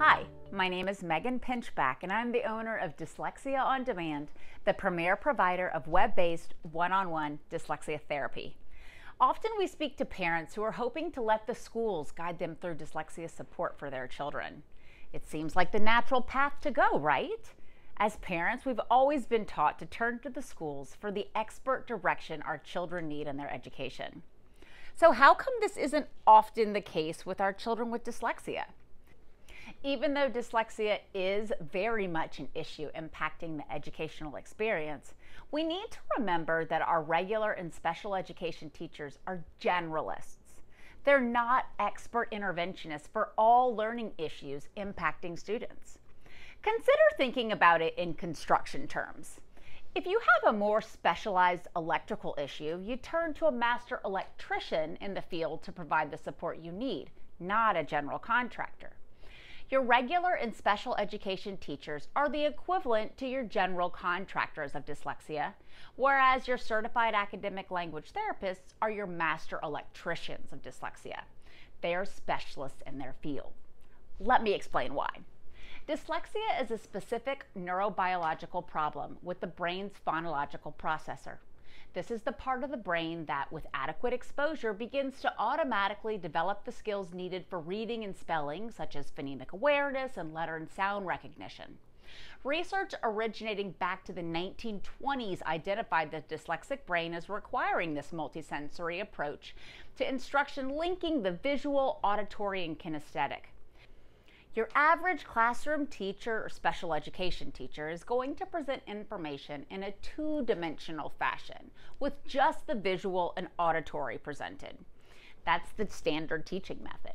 Hi, my name is Megan Pinchback, and I'm the owner of Dyslexia On Demand, the premier provider of web-based one-on-one dyslexia therapy. Often we speak to parents who are hoping to let the schools guide them through dyslexia support for their children. It seems like the natural path to go, right? As parents, we've always been taught to turn to the schools for the expert direction our children need in their education. So how come this isn't often the case with our children with dyslexia? Even though dyslexia is very much an issue impacting the educational experience, we need to remember that our regular and special education teachers are generalists. They're not expert interventionists for all learning issues impacting students. Consider thinking about it in construction terms. If you have a more specialized electrical issue, you turn to a master electrician in the field to provide the support you need, not a general contractor. Your regular and special education teachers are the equivalent to your general contractors of dyslexia, whereas your certified academic language therapists are your master electricians of dyslexia. They are specialists in their field. Let me explain why. Dyslexia is a specific neurobiological problem with the brain's phonological processor. This is the part of the brain that, with adequate exposure, begins to automatically develop the skills needed for reading and spelling, such as phonemic awareness and letter and sound recognition. Research originating back to the 1920s identified the dyslexic brain as requiring this multisensory approach to instruction linking the visual, auditory, and kinesthetic. Your average classroom teacher or special education teacher is going to present information in a two-dimensional fashion with just the visual and auditory presented. That's the standard teaching method.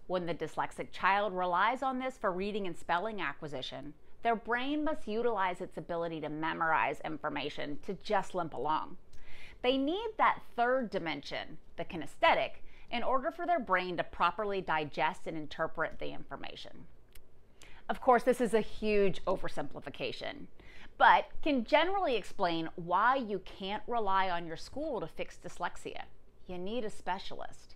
When the dyslexic child relies on this for reading and spelling acquisition, their brain must utilize its ability to memorize information to just limp along. They need that third dimension, the kinesthetic, in order for their brain to properly digest and interpret the information. Of course, this is a huge oversimplification, but can generally explain why you can't rely on your school to fix dyslexia. You need a specialist.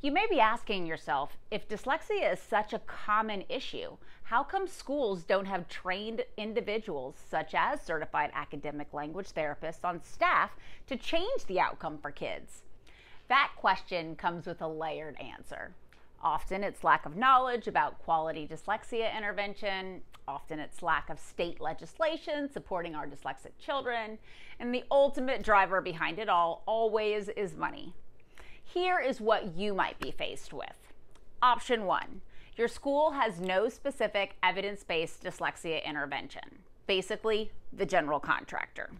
You may be asking yourself, if dyslexia is such a common issue, how come schools don't have trained individuals, such as certified academic language therapists, on staff to change the outcome for kids? That question comes with a layered answer. Often it's lack of knowledge about quality dyslexia intervention. Often it's lack of state legislation supporting our dyslexic children. And the ultimate driver behind it all always is money. Here is what you might be faced with. Option 1, your school has no specific evidence-based dyslexia intervention. Basically, the general contractor.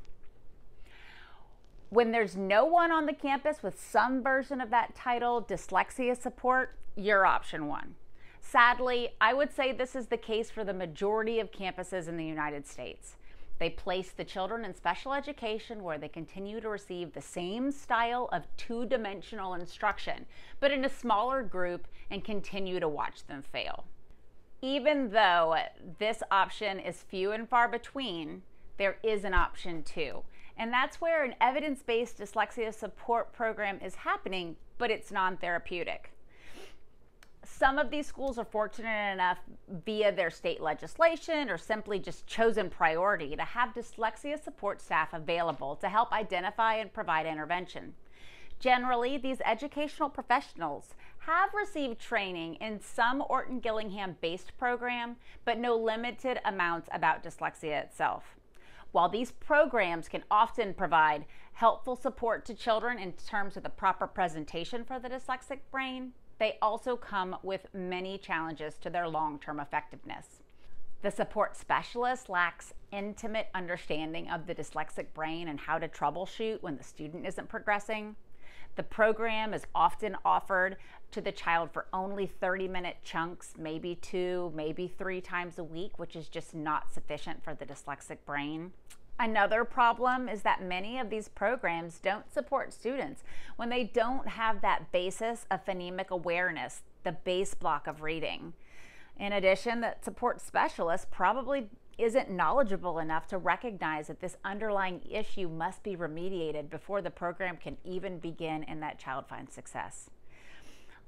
When there's no one on the campus with some version of that title, dyslexia support, you're option 1. Sadly, I would say this is the case for the majority of campuses in the United States. They place the children in special education where they continue to receive the same style of two-dimensional instruction, but in a smaller group, and continue to watch them fail. Even though this option is few and far between, there is an option 2. And that's where an evidence-based dyslexia support program is happening, but it's non-therapeutic. Some of these schools are fortunate enough via their state legislation or simply just chosen priority to have dyslexia support staff available to help identify and provide intervention. Generally, these educational professionals have received training in some Orton-Gillingham-based program, but no limited amounts about dyslexia itself. While these programs can often provide helpful support to children in terms of the proper presentation for the dyslexic brain, they also come with many challenges to their long-term effectiveness. The support specialist lacks intimate understanding of the dyslexic brain and how to troubleshoot when the student isn't progressing. The program is often offered to the child for only 30-minute chunks, maybe 2, maybe 3 times a week, which is just not sufficient for the dyslexic brain. Another problem is that many of these programs don't support students when they don't have that basis of phonemic awareness, the base block of reading. In addition, that support specialist probably isn't knowledgeable enough to recognize that this underlying issue must be remediated before the program can even begin and that child finds success.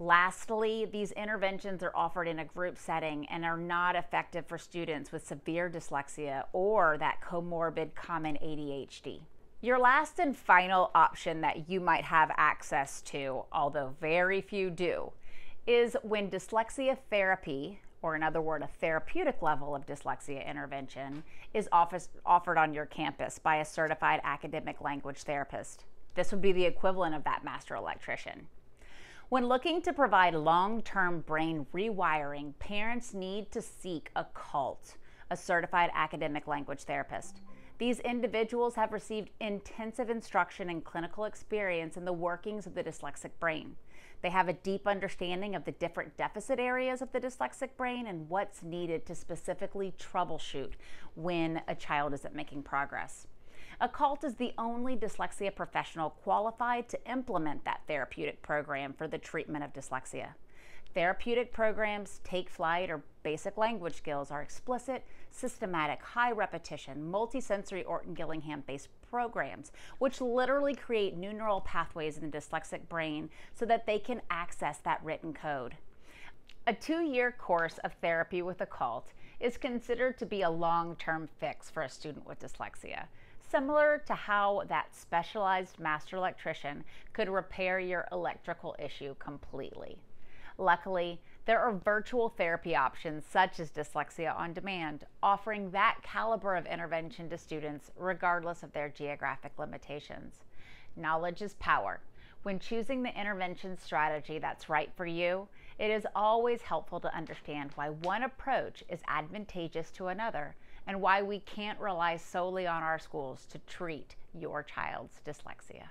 Lastly, these interventions are offered in a group setting and are not effective for students with severe dyslexia or that comorbid common ADHD. Your last and final option that you might have access to, although very few do, is when dyslexia therapy, or in other words, a therapeutic level of dyslexia intervention, is offered on your campus by a certified academic language therapist. This would be the equivalent of that master electrician. When looking to provide long-term brain rewiring, parents need to seek a CALT, a certified academic language therapist. These individuals have received intensive instruction and clinical experience in the workings of the dyslexic brain. They have a deep understanding of the different deficit areas of the dyslexic brain and what's needed to specifically troubleshoot when a child isn't making progress. A CALT is the only dyslexia professional qualified to implement that therapeutic program for the treatment of dyslexia. Therapeutic programs, take flight, or basic language skills are explicit, systematic, high repetition, multisensory Orton-Gillingham-based programs, which literally create new neural pathways in the dyslexic brain so that they can access that written code. A 2-year course of therapy with a CALT is considered to be a long-term fix for a student with dyslexia, similar to how that specialized master electrician could repair your electrical issue completely. Luckily, there are virtual therapy options such as Dyslexia on Demand, offering that caliber of intervention to students regardless of their geographic limitations. Knowledge is power. When choosing the intervention strategy that's right for you, it is always helpful to understand why one approach is advantageous to another and why we can't rely solely on our schools to treat your child's dyslexia.